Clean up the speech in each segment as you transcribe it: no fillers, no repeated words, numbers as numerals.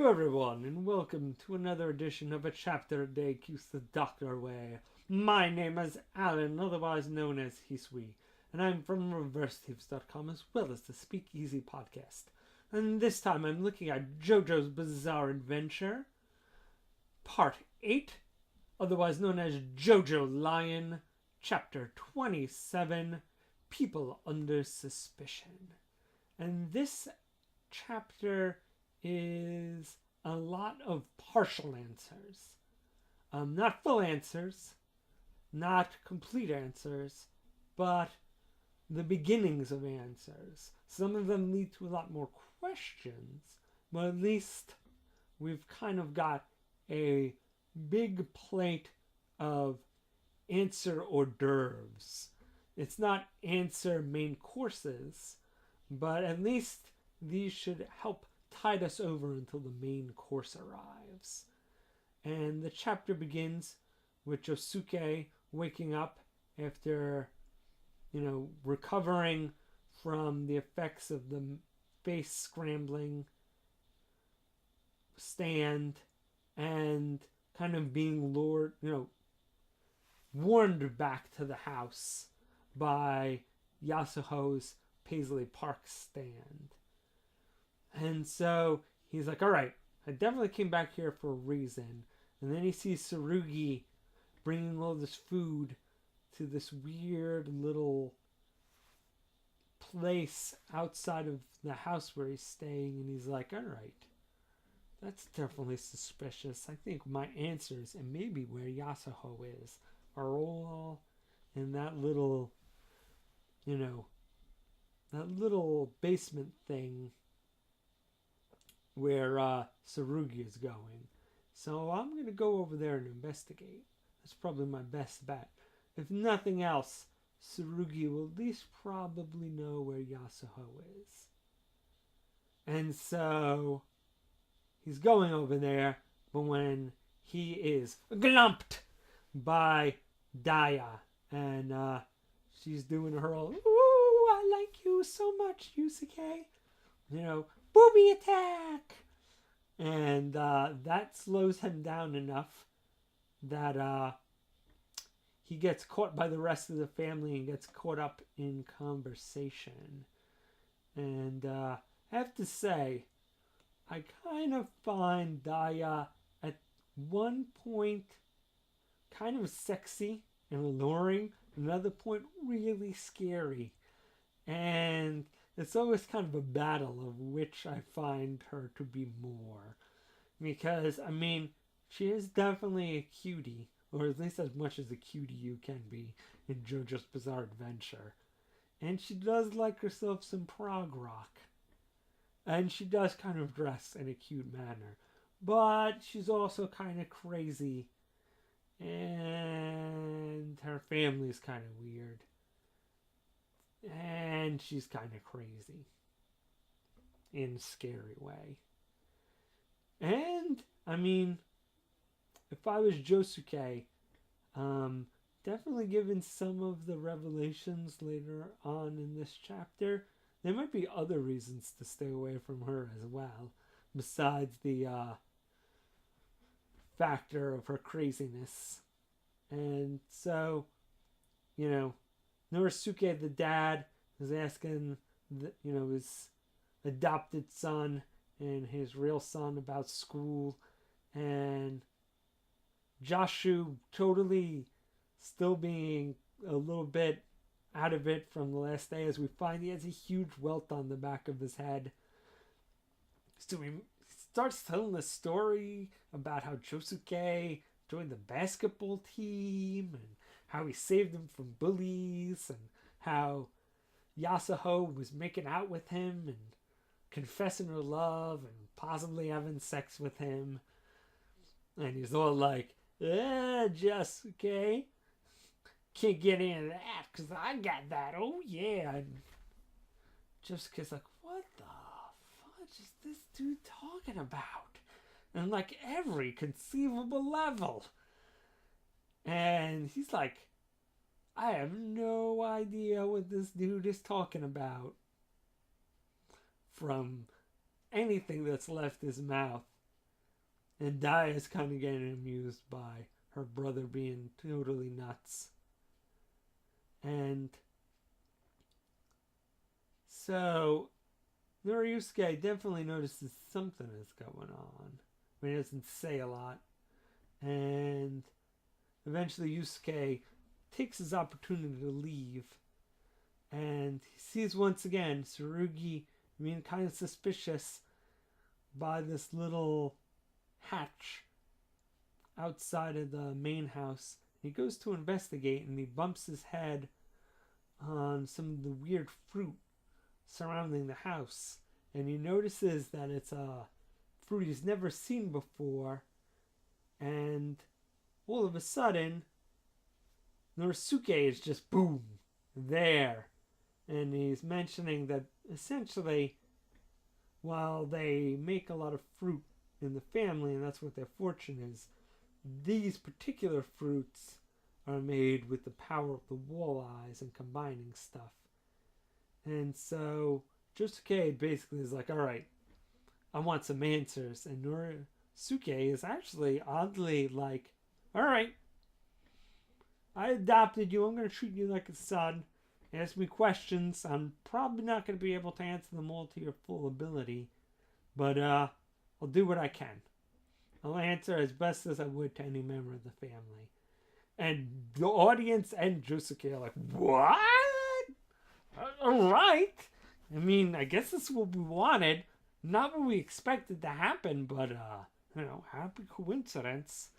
Hello, everyone, and welcome to another edition of A Chapter a Day Keeps the Doctor Away. My name is Alan, otherwise known as Hisui, and I'm from ReverseTapes.com as well as the Speakeasy podcast. And this time I'm looking at JoJo's Bizarre Adventure, Part 8, otherwise known as Jojolion, Chapter 27, People Under Suspicion. And this chapter is a lot of partial answers. Not full answers, not complete answers, but the beginnings of answers. Some of them lead to a lot more questions, but at least we've kind of got a big plate of answer hors d'oeuvres. It's not answer main courses, but at least these should help tide us over until the main course arrives. And the chapter begins with Josuke waking up after, recovering from the effects of the face scrambling stand and kind of being warned back to the house by Yasuho's Paisley Park stand. And so he's like, all right, I definitely came back here for a reason. And then he sees Tsurugi bringing all this food to this weird little place outside of the house where he's staying. And he's like, all right, that's definitely suspicious. I think my answers, and maybe where Yasuho is, are all in that little, that little basement thing where Tsurugi is going. So I'm going to go over there and investigate. That's probably my best bet. If nothing else, Tsurugi will at least probably know where Yasuho is. And so he's going over there, but when he is glumped by Daya, and she's doing her all, ooh, I like you so much, Yusuke. Booby attack! And that slows him down enough that he gets caught by the rest of the family and gets caught up in conversation. And I have to say, I kind of find Daya at one point kind of sexy and alluring, another point really scary. And it's always kind of a battle of which I find her to be more. Because, she is definitely a cutie, or at least as much as a cutie you can be in JoJo's Bizarre Adventure. And she does like herself some prog rock. And she does kind of dress in a cute manner. But she's also kind of crazy. And her family's kind of weird. And she's kind of crazy in a scary way. And, if I was Josuke, definitely given some of the revelations later on in this chapter, there might be other reasons to stay away from her as well, besides the factor of her craziness. And so, Norisuke, the dad, is asking, his adopted son and his real son about school. And Joshu totally still being a little bit out of it from the last day, as we find he has a huge welt on the back of his head. So he starts telling the story about how Josuke joined the basketball team and how he saved him from bullies and how Yasuho was making out with him and confessing her love and possibly having sex with him. And he's all like, Josuke, can't get into that because I got that. Oh, yeah. And Josuke's like, what the fudge is this dude talking about? And like every conceivable level. And he's like, I have no idea what this dude is talking about from anything that's left his mouth. And Dai is kind of getting amused by her brother being totally nuts. And so Noriyusuke definitely notices something is going on. I mean, he doesn't say a lot. And eventually Yusuke takes his opportunity to leave. And he sees once again Tsurugi being kind of suspicious by this little hatch outside of the main house. He goes to investigate and he bumps his head on some of the weird fruit surrounding the house. And he notices that it's a fruit he's never seen before. And all of a sudden, Norisuke is just boom, there. And he's mentioning that essentially, while they make a lot of fruit in the family, and that's what their fortune is, these particular fruits are made with the power of the walleyes and combining stuff. And so Josuke basically is like, alright, I want some answers. And Norisuke is actually oddly like, alright, I adopted you. I'm going to treat you like a son. Ask me questions. I'm probably not going to be able to answer them all to your full ability. But I'll do what I can. I'll answer as best as I would to any member of the family. And the audience and Josuke are like, what? Alright. I mean, I guess this is what we wanted. Not what we expected to happen, but, happy coincidence.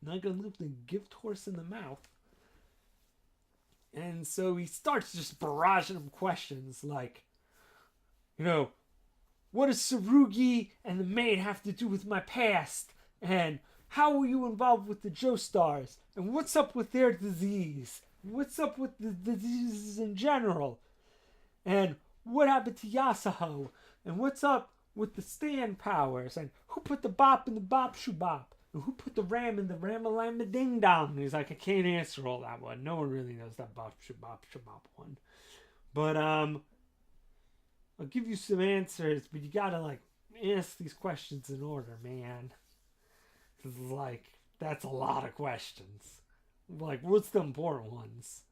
Not gonna leave the gift horse in the mouth. And so he starts just barraging him questions like, what does Tsurugi and the maid have to do with my past? And how were you involved with the Joestars? And what's up with their disease? What's up with the diseases in general? And what happened to Yasuho? And what's up with the stand powers? And who put the bop in the bop shoo bop? And who put the ram in the ramalama ding dong? And he's like, I can't answer all that one. No one really knows that bop shoo bop one. But I'll give you some answers, but you gotta ask these questions in order, man. Cause that's a lot of questions. What's the important ones?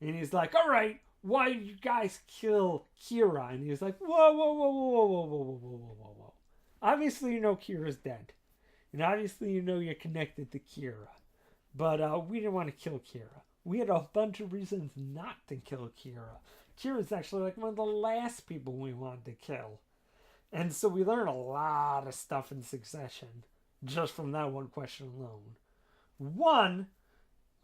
And he's like, all right, why did you guys kill Kira? And he's like, whoa, whoa, whoa, whoa, whoa, whoa, whoa, whoa, whoa, whoa, whoa. Obviously, you know Kira's dead. And obviously, you know you're connected to Kira. But we didn't want to kill Kira. We had a bunch of reasons not to kill Kira. Kira's actually one of the last people we wanted to kill. And so we learned a lot of stuff in succession just from that one question alone. One,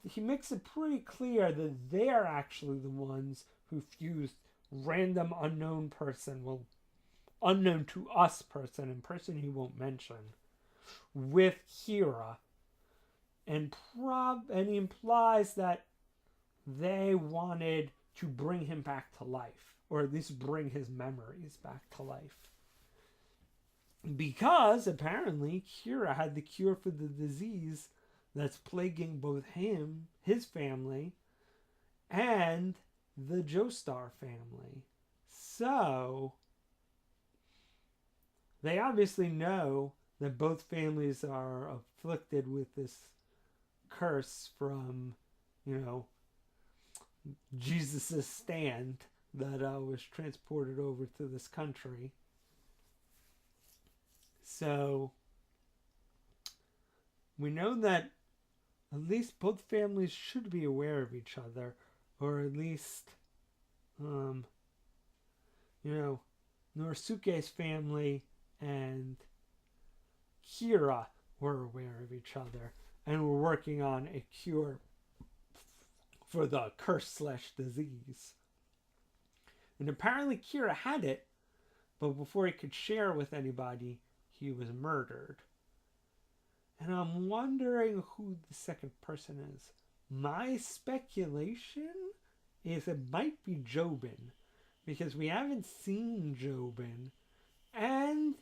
he makes it pretty clear that they're actually the ones who fused random unknown person, unknown to us person, and person he won't mention, with Kira. And he implies that they wanted to bring him back to life, or at least bring his memories back to life. Because apparently Kira had the cure for the disease that's plaguing both him, his family, and the Joestar family. So they obviously know that both families are afflicted with this curse from, Jesus' stand that was transported over to this country. So we know that at least both families should be aware of each other, or at least, Norisuke's family and Kira were aware of each other and were working on a cure for the curse/disease. And apparently Kira had it, but before he could share with anybody, he was murdered. And I'm wondering who the second person is. My speculation is it might be Jobin, because we haven't seen Jobin, and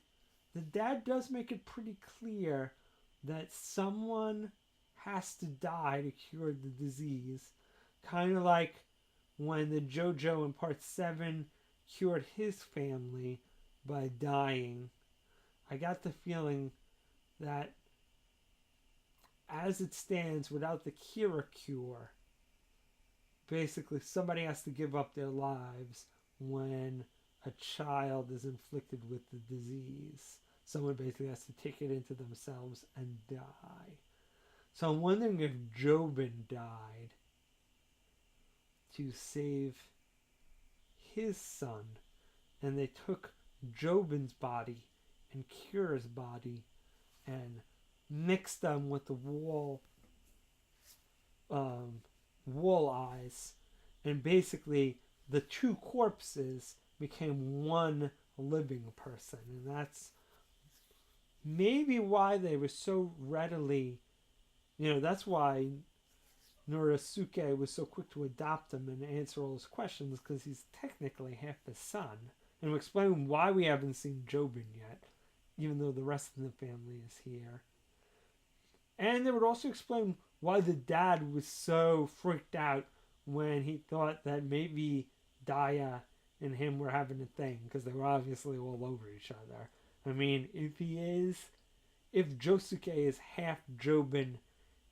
the dad does make it pretty clear that someone has to die to cure the disease. Kind of like when the JoJo in part 7 cured his family by dying. I got the feeling that as it stands, without the Kira cure, basically somebody has to give up their lives when a child is inflicted with the disease. Someone basically has to take it into themselves and die. So I'm wondering if Jobin died to save his son, and they took Jobin's body and Kira's body and mixed them with the wall eyes, and basically the two corpses became one living person, and that's maybe why they were so readily, that's why Norisuke was so quick to adopt him and answer all his questions, because he's technically half his son. And we'll explain why we haven't seen Jobin yet, even though the rest of the family is here. And they would also explain why the dad was so freaked out when he thought that maybe Daya and him were having a thing, because they were obviously all over each other. I mean, if Josuke is half Jobin,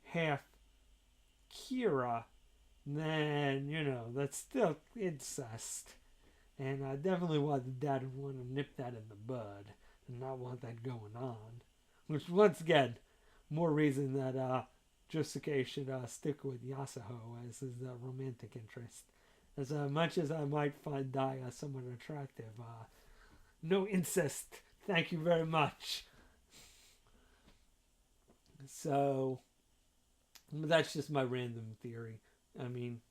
half Kira, then, that's still incest. And definitely why the dad would want to nip that in the bud and not want that going on. Which, once again, more reason that Josuke should stick with Yasuho as his romantic interest. As much as I might find Daya somewhat attractive, no incest, thank you very much. So, that's just my random theory. I mean,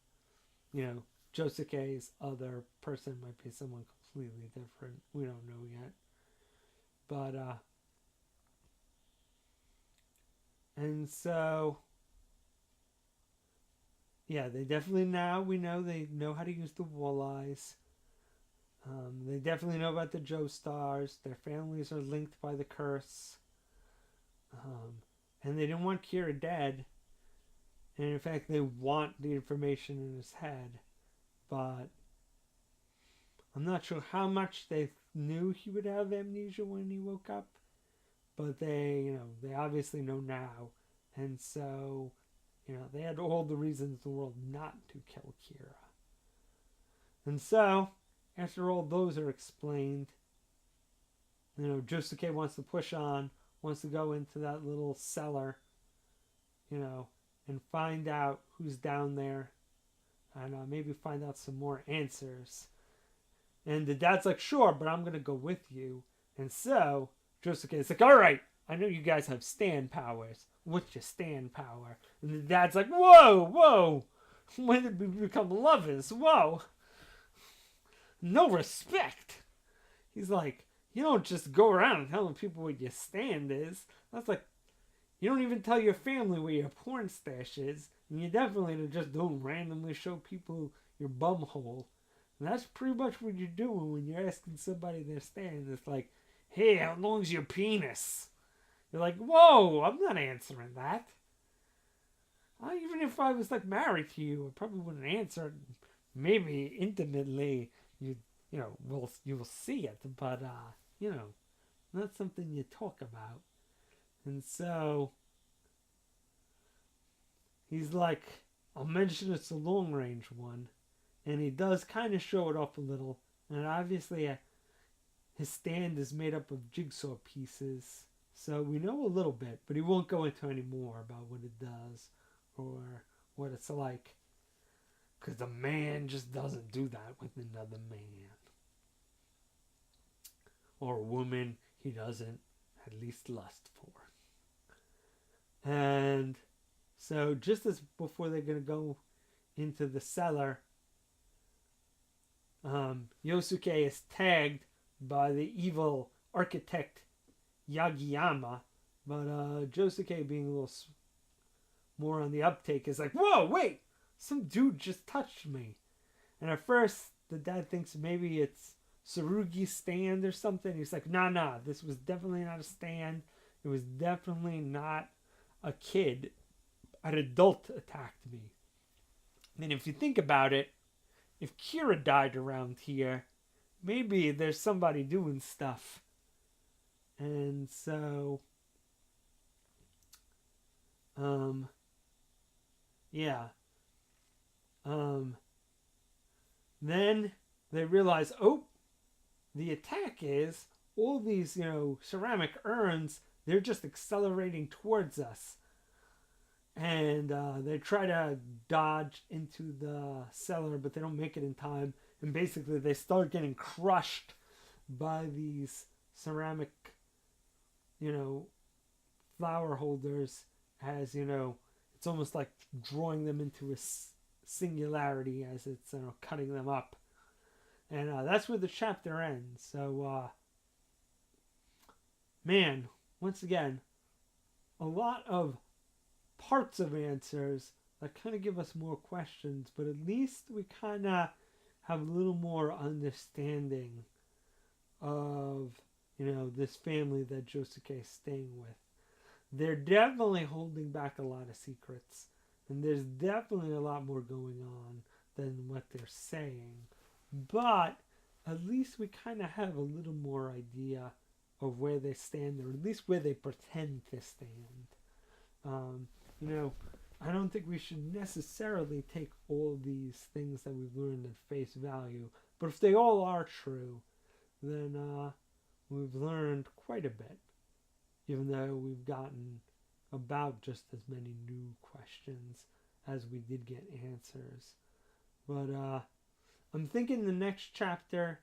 Josuke's other person might be someone completely different. We don't know yet. But, and so, yeah, they definitely we know they know how to use the walleyes. They definitely know about the Joestars. Their families are linked by the curse. And they didn't want Kira dead. And in fact, they want the information in his head. But I'm not sure how much they knew he would have amnesia when he woke up. But they obviously know now. And so, they had all the reasons in the world not to kill Kira. And so, after all those are explained, Josuke wants to push on, wants to go into that little cellar, and find out who's down there, and maybe find out some more answers. And the dad's like, sure, but I'm going to go with you. And so, Josuke is like, all right, I know you guys have stand powers. What's your stand power? And the dad's like, whoa, when did we become lovers? Whoa. No respect. He's like, you don't just go around telling people what your stand is. That's like, you don't even tell your family where your porn stash is. And you definitely just don't randomly show people your bum hole. And that's pretty much what you're doing when you're asking somebody their stand. It's like, hey, how long's your penis? You're like, whoa, I'm not answering that. Even if I was married to you, I probably wouldn't answer. Maybe intimately, you will see it, but not something you talk about. And so he's like, I'll mention it's a long range one, and he does kind of show it off a little. And obviously, his stand is made up of jigsaw pieces, so we know a little bit, but he won't go into any more about what it does or what it's like. Because the man just doesn't do that with another man. Or a woman he doesn't at least lust for. And so just as before they're going to go into the cellar, Yosuke is tagged by the evil architect Yagiyama. But Josuke, being a little more on the uptake, is like, whoa, wait! Some dude just touched me. And at first, the dad thinks maybe it's Tsurugi's stand or something. He's like, nah, this was definitely not a stand. It was definitely not a kid. An adult attacked me. And if you think about it, if Kira died around here, maybe there's somebody doing stuff. And so Um, yeah. Um, then they realize, oh, the attack is all these, ceramic urns. They're just accelerating towards us, and they try to dodge into the cellar, but they don't make it in time. And basically, they start getting crushed by these ceramic, you know, flower holders. As it's almost like drawing them into a singularity as it's cutting them up. And that's where the chapter ends. So, man, once again, a lot of parts of answers that kind of give us more questions, but at least we kind of have a little more understanding of, this family that Josuke is staying with. They're definitely holding back a lot of secrets, and there's definitely a lot more going on than what they're saying. But at least we kind of have a little more idea of where they stand, or at least where they pretend to stand. Um, you know, I don't think we should necessarily take all these things that we've learned at face value, but if they all are true, then we've learned quite a bit, even though we've gotten about just as many new questions as we did get answers. But I'm thinking the next chapter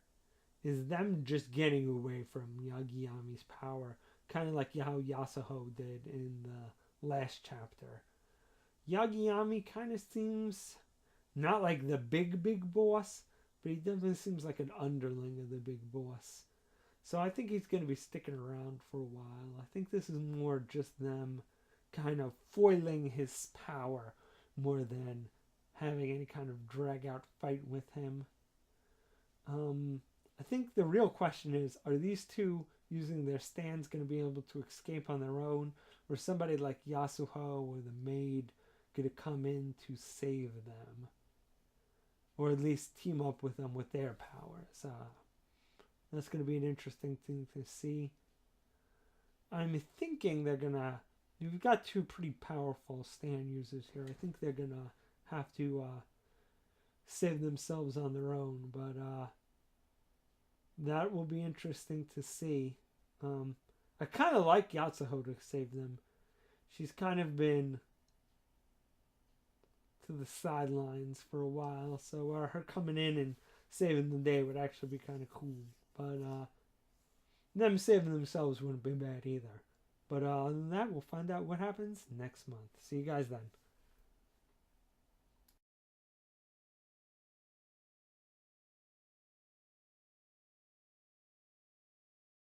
is them just getting away from Yagiyami's power, kind of like how Yasuho did in the last chapter. Yagiyami kind of seems not like the big boss, but he definitely seems like an underling of the big boss. So I think he's going to be sticking around for a while. I think this is more just them kind of foiling his power more than having any kind of drag out fight with him. I think the real question is, are these two using their stands going to be able to escape on their own? Or somebody like Yasuho or the maid going to come in to save them? Or at least team up with them with their powers? That's going to be an interesting thing to see. I'm thinking they're going to... You've got two pretty powerful stand users here. I think they're going to have to save themselves on their own. But that will be interesting to see. I kind of like Yatsuho to save them. She's kind of been to the sidelines for a while, so her coming in and saving the day would actually be kind of cool. But them saving themselves wouldn't be bad either. But other than that, we'll find out what happens next month. See you guys then.